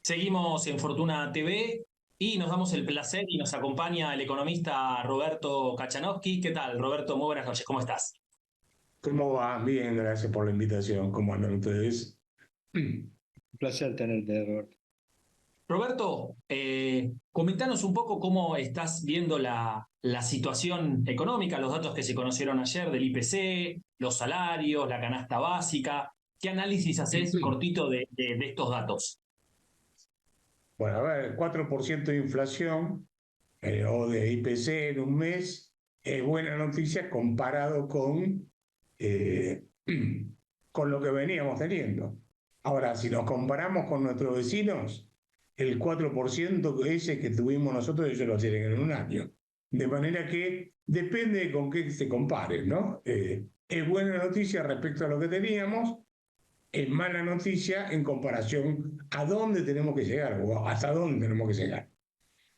Seguimos en Fortuna TV y nos damos el placer y nos acompaña el economista Roberto Kachanowski. ¿Qué tal, Roberto? Muy buenas noches, ¿cómo estás? ¿Cómo va? Bien, gracias por la invitación. ¿Cómo andan ustedes? Un placer tenerte, Roberto. Roberto, comentanos un poco cómo estás viendo la situación económica, los datos que se conocieron ayer del IPC, los salarios, la canasta básica. ¿Qué análisis haces cortito de estos datos? Bueno, a ver, 4% de inflación o de IPC en un mes es buena noticia comparado eh, con lo que veníamos teniendo. Ahora, si nos comparamos con nuestros vecinos, el 4% ese que tuvimos nosotros, ellos lo tienen en un año. De manera que depende de con qué se compare, ¿no? Es buena noticia respecto a lo que teníamos, es mala noticia en comparación a dónde tenemos que llegar o hasta dónde tenemos que llegar.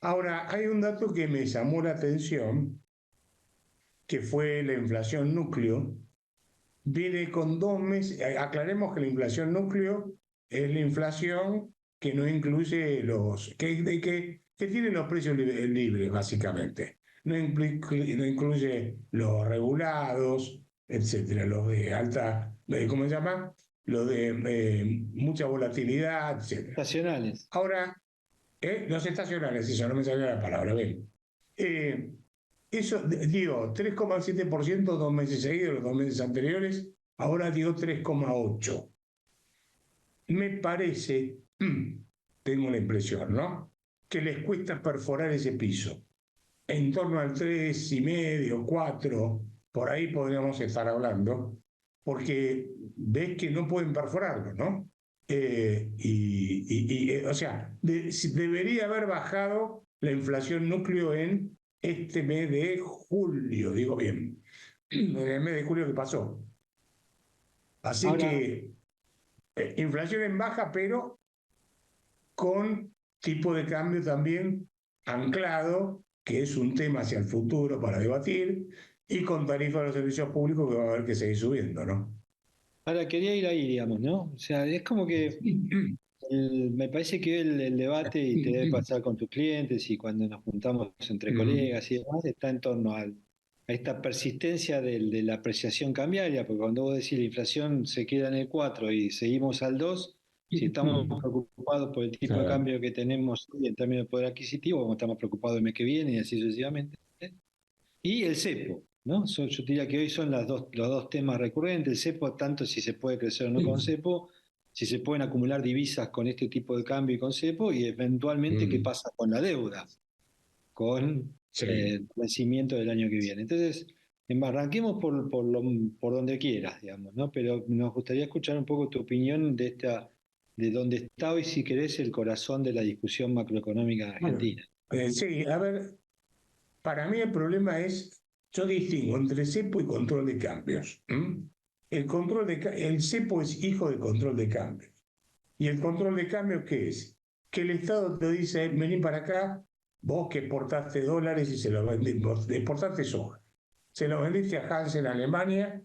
Ahora, hay un dato que me llamó la atención, que fue la inflación núcleo. Viene con 2 meses, aclaremos que la inflación núcleo es la inflación que no incluye que tiene los precios libres, básicamente. No incluye los regulados, etcétera, los de alta, ¿cómo se llama? Los de mucha volatilidad, etcétera. Estacionales. Ahora, los estacionales, eso no me salía la palabra, ven. Eh, Eso, digo, 3,7% 2 meses seguidos, los 2 meses anteriores, ahora dio 3,8%. Me parece, tengo la impresión, ¿no? Que les cuesta perforar ese piso. En torno al 3,5, 4, por ahí podríamos estar hablando, porque ves que no pueden perforarlo, ¿no? O sea, debería haber bajado la inflación núcleo en este mes de julio, digo bien, en el mes de julio que pasó. Así Ahora, que inflación en baja, pero con tipo de cambio también anclado, que es un tema hacia el futuro para debatir, y con tarifa de los servicios públicos que va a haber que seguir subiendo, ¿no? ahora quería ir ahí, digamos, ¿no? O sea, es como que me parece que el debate, y te debe pasar con tus clientes y cuando nos juntamos entre colegas y demás, está en torno a esta persistencia de la apreciación cambiaria, porque cuando vos decís la inflación se queda en el 4 y seguimos al 2, si estamos preocupados por el tipo de cambio que tenemos hoy en términos de poder adquisitivo, vamos a estar más preocupados el mes que viene y así sucesivamente. Y el cepo, ¿no? Yo diría que hoy son los dos temas recurrentes. El cepo, tanto si se puede crecer o no con cepo, si se pueden acumular divisas con este tipo de cambio y con cepo, y eventualmente qué pasa con la deuda, con Sí. el vencimiento del año que viene. Entonces, arranquemos por donde quieras, digamos, ¿no? Pero nos gustaría escuchar un poco tu opinión de dónde está hoy, si querés, el corazón de la discusión macroeconómica de Bueno, Argentina. sí, a ver, para mí el problema es, yo distingo entre cepo y control de cambios. El cepo es hijo del control de cambios. ¿Y el control de cambios qué es? Que el Estado te dice, vení para acá, vos que exportaste dólares y se los vendiste, exportaste soja. Se los vendiste a Hans en Alemania,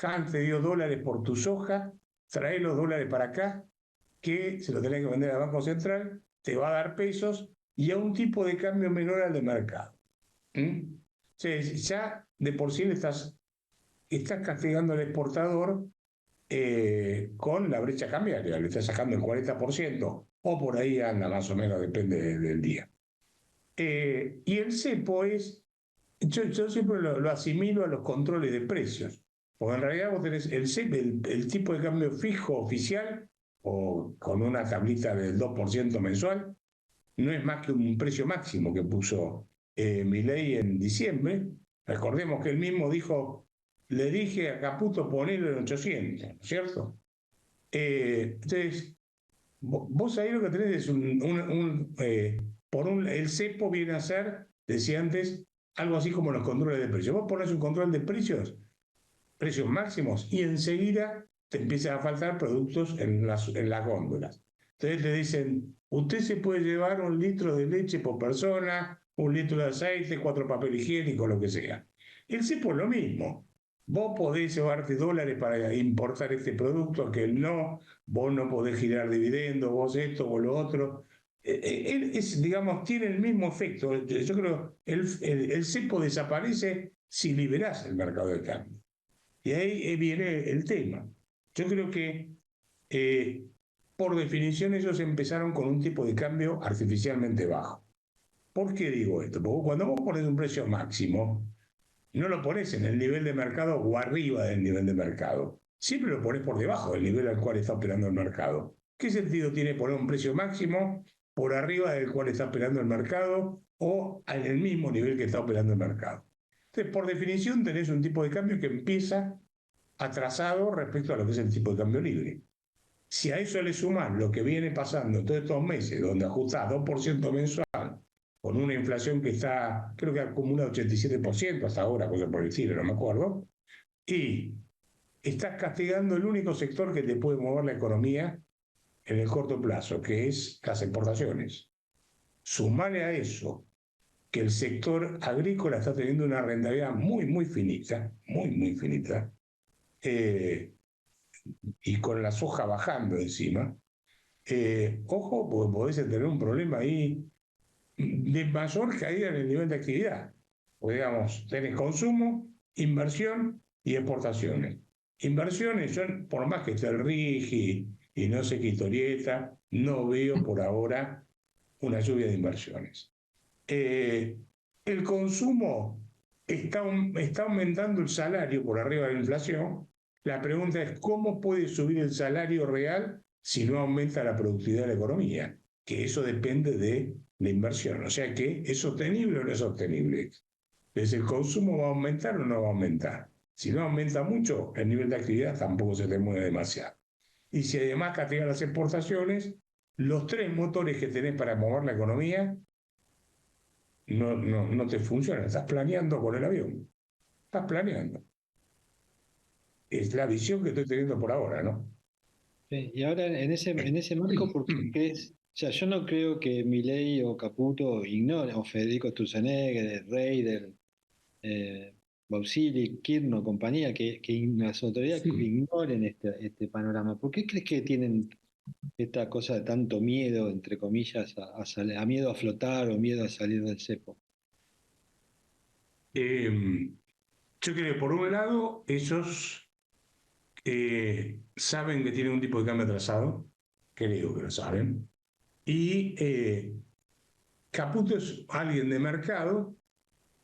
Hans te dio dólares por tu soja, trae los dólares para acá, que se los tenés que vender al Banco Central, te va a dar pesos y a un tipo de cambio menor al de mercado. ¿Mm? O sea, ya de por sí estás castigando al exportador con la brecha cambiaria, le estás sacando el 40% o por ahí anda más o menos, depende del día. Y el cepo yo siempre lo asimilo a los controles de precios, porque en realidad vos tenés el cepo, el tipo de cambio fijo oficial, o con una tablita del 2% mensual, no es más que un precio máximo que puso Milei en diciembre. Recordemos que él mismo dijo, le dije a Caputo ponerlo en 800, ¿no es cierto? Entonces, vos ahí lo que tenés es el cepo viene a ser, decía antes, algo así como los controles de precios. Vos pones un control de precios, precios máximos, y enseguida te empiezan a faltar productos en las góndolas. Entonces te dicen, usted se puede llevar 1 litro de leche por persona, 1 litro de aceite, 4 papel higiénico, lo que sea. El cepo es lo mismo. vos podés llevarte dólares para importar este producto, aquel no, vos no podés girar dividendos, vos esto, vos lo otro. Él es, digamos, tiene el mismo efecto. Yo creo que el cepo desaparece si liberás el mercado de cambio. Y ahí viene el tema. Yo creo que, eh, por definición, ellos empezaron con un tipo de cambio artificialmente bajo. ¿Por qué digo esto? Porque cuando vos pones un precio máximo, no lo pones en el nivel de mercado o arriba del nivel de mercado. Siempre lo pones por debajo del nivel al cual está operando el mercado. ¿Qué sentido tiene poner un precio máximo por arriba del cual está operando el mercado o en el mismo nivel que está operando el mercado? Entonces, por definición, tenés un tipo de cambio que empieza atrasado respecto a lo que es el tipo de cambio libre. Si a eso le sumas lo que viene pasando todos estos meses, donde ajustás 2% mensual, con una inflación que está, creo que acumula 87% hasta ahora, cosa por el estilo, no me acuerdo, y estás castigando el único sector que te puede mover la economía en el corto plazo, que es las exportaciones. Sumale a eso que el sector agrícola está teniendo una rentabilidad muy, muy finita, muy, muy finita, eh, y con la soja bajando encima, ojo, porque podés tener un problema ahí de mayor caída en el nivel de actividad. Pues digamos, tenés consumo, inversión y exportaciones. Inversiones, yo, por más que esté el RIGI y no sé qué historieta, no veo por ahora una lluvia de inversiones. Eh, el consumo está aumentando el salario por arriba de la inflación. La pregunta es, ¿cómo puede subir el salario real si no aumenta la productividad de la economía? Que eso depende de la inversión. O sea que, ¿es sostenible o no es sostenible? Entonces, ¿el consumo va a aumentar o no va a aumentar? Si no aumenta mucho, el nivel de actividad tampoco se te mueve demasiado. Y si además castigan las exportaciones, los tres motores que tenés para mover la economía no te funciona, estás planeando con el avión, estás planeando. Es la visión que estoy teniendo por ahora, ¿no? Sí, y ahora en ese marco, ¿por qué crees? O sea, yo no creo que Milei o Caputo ignoren, o Federico Sturzenegger, Reider, Bausili, Kirchner compañía, que las autoridades Sí. ignoren este panorama. ¿Por qué crees que tienen esta cosa de tanto miedo, entre comillas, a miedo a flotar o miedo a salir del cepo? Yo creo que por un lado, ellos saben que tienen un tipo de cambio atrasado, creo que lo saben, y Caputo es alguien de mercado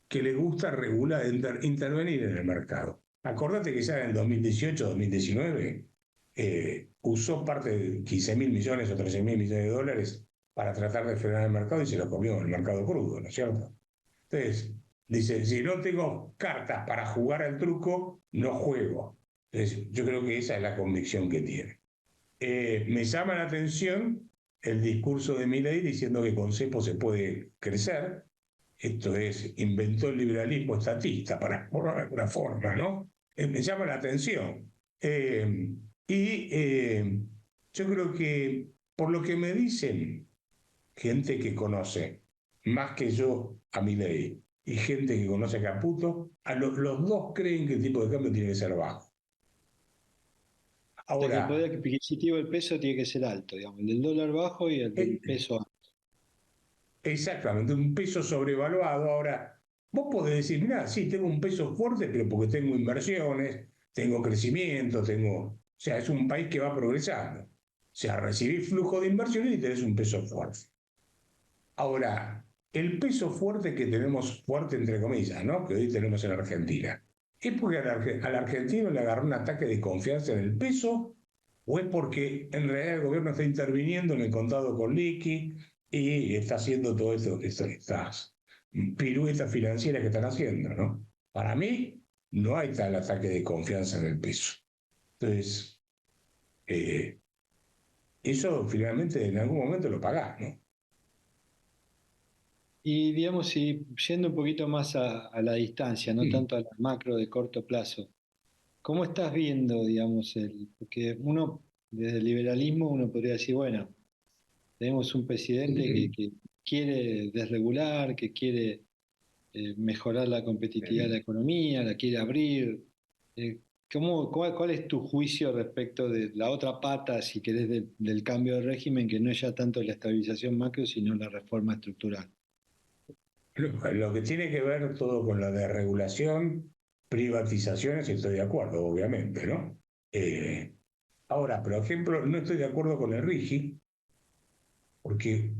que le gusta regular, intervenir en el mercado. Acordate que ya en el 2018-2019 usó parte de 15.000 millones o 13.000 millones de dólares para tratar de frenar el mercado y se lo comió el mercado crudo, ¿no es cierto? Entonces, dice, si no tengo cartas para jugar al truco, no juego. Entonces, yo creo que esa es la convicción que tiene. Me llama la atención el discurso de Milei diciendo que con cepo se puede crecer. Esto es, inventó el liberalismo estatista, para por alguna forma, ¿no? Me llama la atención. Y yo creo que, por lo que me dicen gente que conoce, más que yo, a Milei, y gente que conoce a Caputo, los dos creen que el tipo de cambio tiene que ser bajo. O sea, que el Ahora, poder adquisitivo del peso tiene que ser alto, digamos, el del dólar bajo y el del eh, peso alto. exactamente, un peso sobrevaluado. Ahora, vos podés decir, mira, sí, tengo un peso fuerte, pero porque tengo inversiones, tengo crecimiento, o sea, es un país que va progresando. O sea, recibís flujo de inversiones y tenés un peso fuerte. Ahora, el peso fuerte que tenemos, fuerte entre comillas, ¿no? Que hoy tenemos en Argentina, ¿es porque al argentino le agarró un ataque de confianza en el peso o es porque en realidad el gobierno está interviniendo en el contado con liqui y está haciendo todo esto, estas piruetas financieras que están haciendo, ¿no? Para mí no hay tal ataque de confianza en el peso. Entonces, eh, eso finalmente en algún momento lo pagás, ¿no? Y digamos, si yendo un poquito más a la distancia, no tanto a la macro de corto plazo, ¿cómo estás viendo, digamos, porque uno, desde el liberalismo, uno podría decir, bueno, tenemos un presidente que quiere desregular, que quiere mejorar la competitividad de la economía, la quiere abrir, ¿Cuál es tu juicio respecto de la otra pata, si querés, del cambio de régimen, que no es ya tanto la estabilización macro, sino la reforma estructural? Lo que tiene que ver todo con la desregulación, privatizaciones, estoy de acuerdo, obviamente, ¿no? Eh, Ahora, por ejemplo, no estoy de acuerdo con el RIGI, porque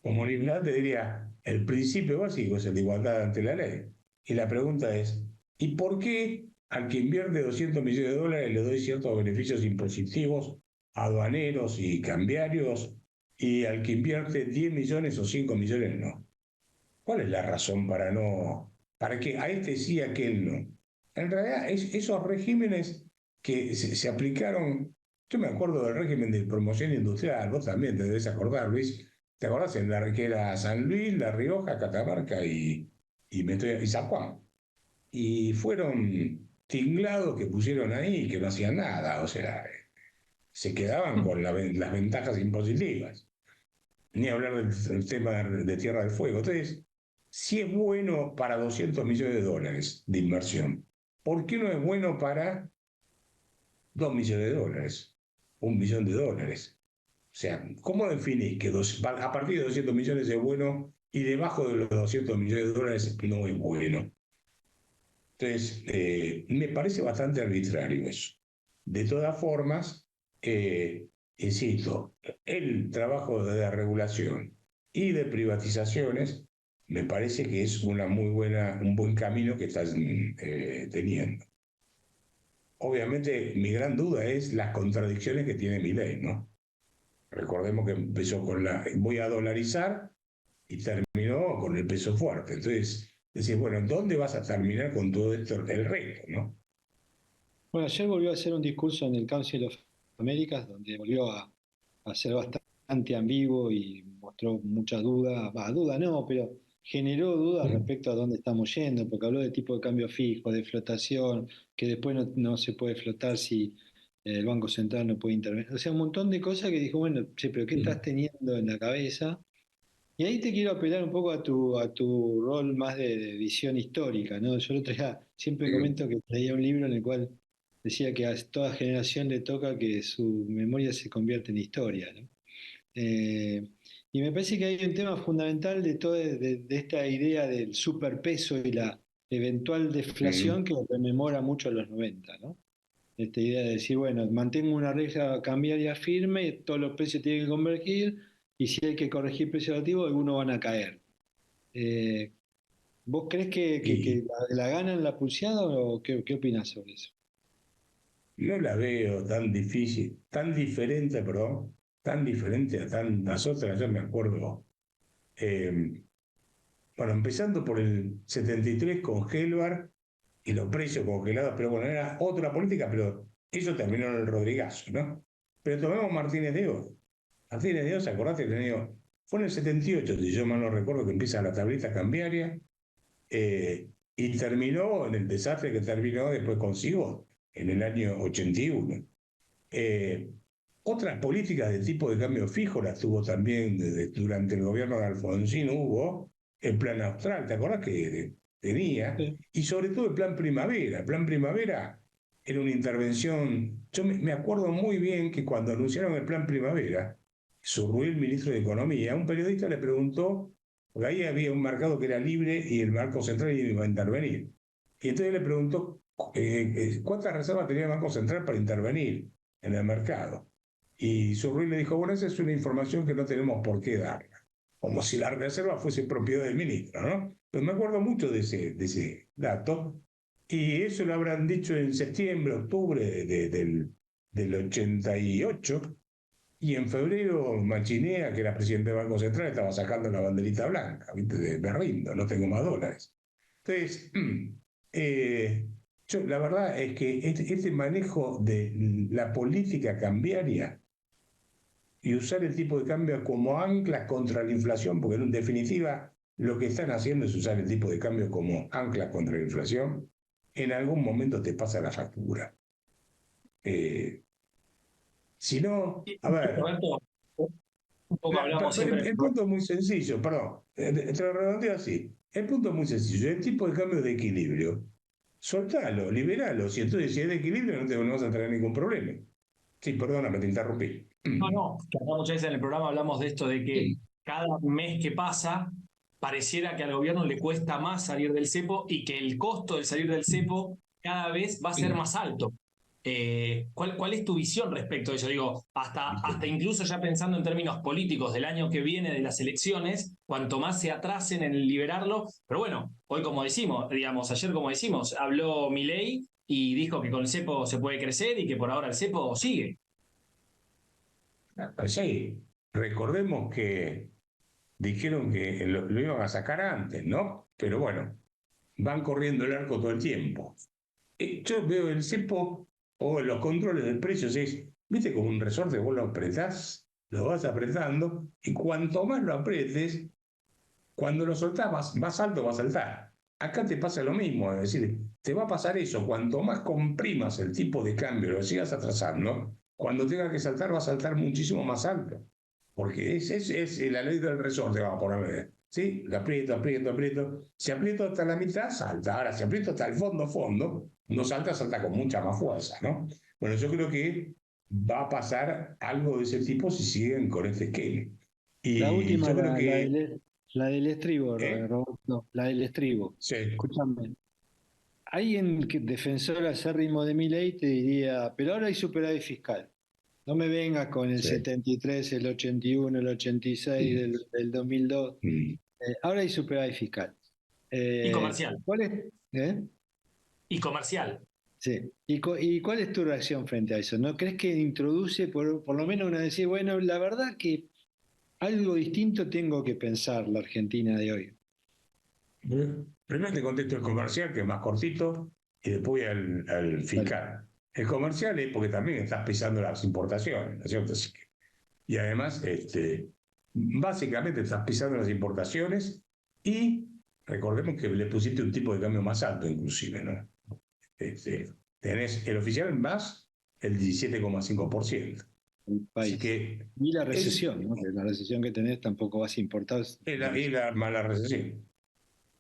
como liberal te diría, el principio básico es el de igualdad ante la ley. Y la pregunta es, ¿y por qué al que invierte 200 millones de dólares le doy ciertos beneficios impositivos, aduaneros y cambiarios, y al que invierte 10 millones o 5 millones no? ¿Cuál es la razón para que a este sí, a aquel no? En realidad, esos regímenes que se aplicaron, yo me acuerdo del régimen de promoción industrial, vos también te debes acordar, Luis, ¿te acordás en la que era San Luis, La Rioja, Catamarca y San Juan? Y fueron tinglados que pusieron ahí y que no hacían nada, o sea, se quedaban con las ventajas impositivas, ni hablar del tema de Tierra del Fuego. Entonces, si es bueno para 200 millones de dólares de inversión, ¿por qué no es bueno para 2 millones de dólares? 1 millón de dólares. O sea, ¿cómo definís que a partir de 200 millones es bueno y debajo de los 200 millones de dólares no es bueno? Entonces, me parece bastante arbitrario eso. De todas formas, insisto, el trabajo de regulación y de privatizaciones me parece que es un buen camino que estás teniendo. Obviamente, mi gran duda es las contradicciones que tiene mi ley, ¿no? Recordemos que empezó con voy a dolarizar y terminó con el peso fuerte. Entonces, decir, bueno, ¿dónde vas a terminar con todo esto, el resto, ¿no? Bueno, ayer volvió a hacer un discurso en el Council of Americas, donde volvió a ser bastante ambiguo y mostró mucha duda, duda no, pero generó dudas respecto a dónde estamos yendo, porque habló de tipo de cambio fijo, de flotación, que después no se puede flotar si el Banco Central no puede intervenir. O sea, un montón de cosas que dijo, bueno, che, pero ¿qué estás teniendo en la cabeza? Y ahí te quiero apelar un poco a tu rol más de visión histórica, ¿no? Yo el otro día siempre comento que leía un libro en el cual decía que a toda generación le toca que su memoria se convierta en historia, ¿no? Eh, y me parece que hay un tema fundamental de toda de esta idea del superpeso y la eventual deflación que rememora mucho a los 90, ¿no? Esta idea de decir, bueno, mantengo una regla cambiaria firme, todos los precios tienen que convergir, y si hay que corregir precios relativos, algunos van a caer. Eh, ¿Vos crees que Y la ganan la pulseada o qué opinás sobre eso? no la veo tan difícil, tan diferente, perdón, tan diferente a tantas otras. Yo me acuerdo, eh, bueno, empezando por el 73 con Gelbar y los precios congelados, pero bueno, era otra política, pero eso terminó en el Rodrigazo, ¿no? Pero tomemos Martínez de Oz. Martínez de Oz, acordate que fue en el 78, si yo mal no recuerdo, que empieza la tablita cambiaria, y terminó en el desastre que terminó después consigo en el año 81. Eh, Otras políticas de tipo de cambio fijo las tuvo también durante el gobierno de Alfonsín, hubo el plan austral, ¿te acordás que tenía? Sí, Y sobre todo el plan primavera. El plan primavera era una intervención, yo me acuerdo muy bien que cuando anunciaron el plan primavera, Surruel, ministro de Economía, un periodista le preguntó, porque ahí había un mercado que era libre y el Banco Central iba a intervenir. Y entonces le preguntó cuántas reservas tenía el Banco Central para intervenir en el mercado. Y Surruy le dijo, bueno, esa es una información que no tenemos por qué darla. Como si la reserva fuese propiedad del ministro, ¿no? Pero me acuerdo mucho de ese dato. Y eso lo habrán dicho en septiembre, octubre del 88. Y en febrero, Machinea, que era presidente del Banco Central, estaba sacando la banderita blanca, ¿viste? Me rindo, no tengo más dólares. Entonces, eh, la verdad es que este manejo de la política cambiaria y usar el tipo de cambio como ancla contra la inflación, porque en definitiva lo que están haciendo es usar el tipo de cambio como ancla contra la inflación, en algún momento te pasa la factura. Eh, si no, Sí, a ver, Roberto, un poco hablamos pero siempre. el punto es muy sencillo, perdón, te lo redondeo así. El punto es muy sencillo, el tipo de cambio de equilibrio soltalo, liberalo. Si entonces si hay equilibrio no vas a tener ningún problema. Sí, perdóname, te interrumpí. No, no, que acá muchas veces en el programa hablamos de esto de que cada mes que pasa pareciera que al gobierno le cuesta más salir del cepo y que el costo de salir del cepo cada vez va a ser más alto. ¿Cuál es tu visión respecto a eso? Digo, hasta incluso ya pensando en términos políticos del año que viene de las elecciones, cuanto más se atrasen en liberarlo, pero bueno, hoy como decimos, digamos, ayer como decimos, habló Milei y dijo que con el cepo se puede crecer y que por ahora el cepo sigue. Sí, recordemos que dijeron que lo iban a sacar antes, ¿no? Pero bueno, van corriendo el arco todo el tiempo. Yo veo el cepo o los controles de precios es, viste, como un resorte, vos lo apretás, lo vas apretando, y cuanto más lo apretes, cuando lo soltás más alto va a saltar. Acá te pasa lo mismo, es decir, te va a pasar eso, cuanto más comprimas el tipo de cambio, lo sigas atrasando, cuando tenga que saltar va a saltar muchísimo más alto, porque es la ley del resorte, vamos a ponerle, ¿sí? Lo aprieto, aprieto, aprieto, si aprieto hasta la mitad, salta, ahora si aprieto hasta el fondo, no salta, salta con mucha más fuerza, ¿no? Bueno, yo creo que va a pasar algo de ese tipo si siguen con este esquema. La Y última, yo creo la del estribo, ¿eh? Roberto, la del estribo. Sí. Escúchame, alguien que defensor acérrimo de mi ley te diría, pero ahora hay superávit fiscal. No me vengas con el Sí. 73, el 81, el 86 del 2002. Mm. Ahora hay superávit fiscal. Y comercial. ¿Cuál es? Y comercial. Sí. ¿Y cuál es tu reacción frente a eso? ¿No crees que introduce por lo menos una decir, bueno, la verdad que algo distinto tengo que pensar la Argentina de hoy? Primero te contesto el comercial, que es más cortito, y después voy al Dale. fiscal. El comercial es porque también estás pisando las importaciones, ¿no es cierto? Y además, básicamente estás pisando las importaciones y recordemos que le pusiste un tipo de cambio más alto, inclusive, ¿no? Tenés el oficial más el 17,5%. El Así país. que Y la es, recesión, ¿no? Que la recesión que tenés tampoco vas a importar. es la mala recesión.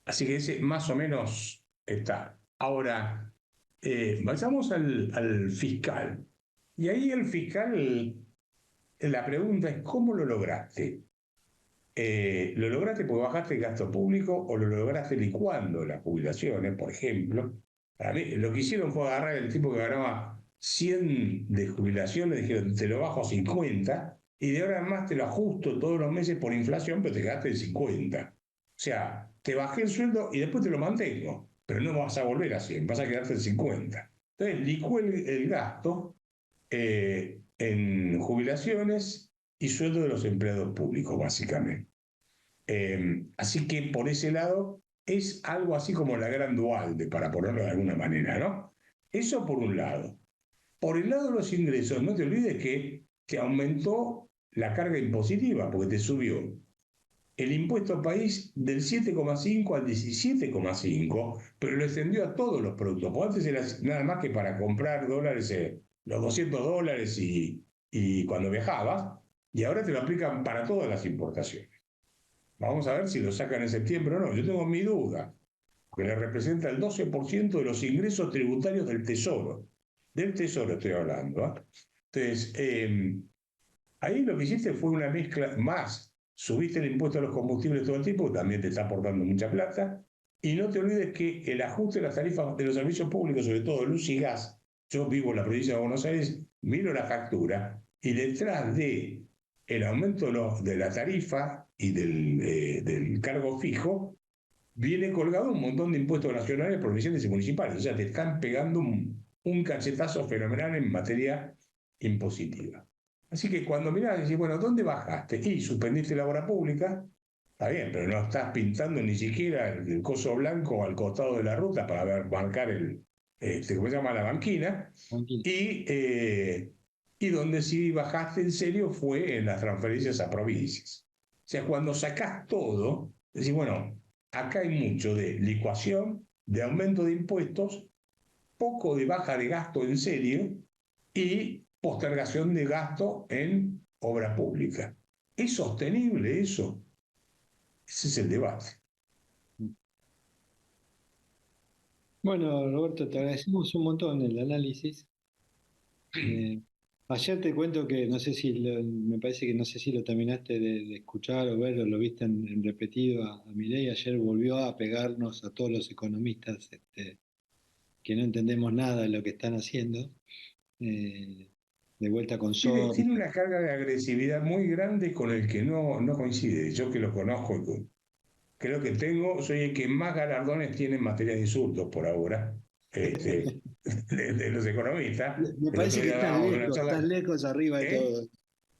Así que ese más o menos está. Ahora, vayamos al fiscal. Y ahí el fiscal, la pregunta es, ¿cómo lo lograste? ¿Lo lograste porque bajaste el gasto público o lo lograste licuando las jubilaciones, por ejemplo? Para mí, lo que hicieron fue agarrar el tipo que ganaba 100 de jubilación, le dijeron, te lo bajo a 50 y de ahora en más te lo ajusto todos los meses por inflación, pero te quedaste en 50. O sea, te bajé el sueldo y después te lo mantengo, pero no vas a volver a 100, vas a quedarte en 50. Entonces, licuó el gasto en jubilaciones y sueldo de los empleados públicos, básicamente. Así que por ese lado es algo así como la gran Dualde, para ponerlo de alguna manera, ¿no? Eso por un lado. Por el lado de los ingresos, no te olvides que te aumentó la carga impositiva, porque te subió el impuesto país del 7,5 al 17,5, pero lo extendió a todos los productos. Porque antes era nada más que para comprar dólares, los $200 y cuando viajabas, y ahora te lo aplican para todas las importaciones. Vamos a ver si lo sacan en septiembre o no. Yo tengo mi duda, porque le representa el 12% de los ingresos tributarios del Tesoro. Del Tesoro estoy hablando. Entonces, ahí lo que hiciste fue una mezcla más. Subiste el impuesto a los combustibles todo el tiempo, también te está aportando mucha plata. Y no te olvides que el ajuste de las tarifas de los servicios públicos, sobre todo luz y gas, yo vivo en la provincia de Buenos Aires, miro la factura y detrás de el aumento de la tarifa y del cargo fijo, viene colgado un montón de impuestos nacionales, provinciales y municipales. O sea, te están pegando un cachetazo fenomenal en materia impositiva. Así que cuando mirás, decís, bueno, ¿dónde bajaste? Y suspendiste la obra pública, está bien, pero no estás pintando ni siquiera el coso blanco al costado de la ruta para marcar ¿cómo se llama? La banquina. Tranquilo. Y donde sí bajaste en serio fue en las transferencias a provincias. O sea, cuando sacás todo, decís, bueno, acá hay mucho de licuación, de aumento de impuestos, poco de baja de gasto en serio y postergación de gasto en obra pública. ¿Es sostenible eso? Ese es el debate. Bueno, Roberto, te agradecemos un montón el análisis. Eh, Ayer te cuento que no sé si me parece que no sé si lo terminaste de escuchar o ver o lo viste en repetido a Milei. Ayer volvió a pegarnos a todos los economistas que no entendemos nada de lo que están haciendo. eh, de vuelta con Tiene, Sol. tiene una carga de agresividad muy grande con el que no coincide. Yo que lo conozco, creo que soy el que más galardones tiene en materia de insultos por ahora, de los economistas. Me El parece otro que día dábamos una estás charla, lejos arriba de ¿eh? todo.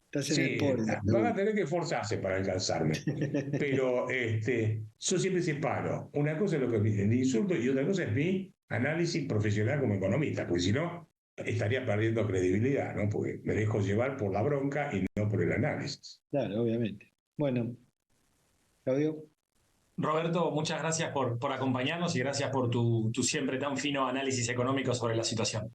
Estás en el Sí, podio, van a seguro. tener que esforzarse para alcanzarme. Pero yo siempre separo. Una cosa es lo que es el insulto y otra cosa es mi análisis profesional como economista, porque si no, estaría perdiendo credibilidad, ¿no? Porque me dejo llevar por la bronca y no por el análisis. Claro, obviamente. Bueno, Claudio. Roberto, muchas gracias por acompañarnos y gracias por tu siempre tan fino análisis económico sobre la situación.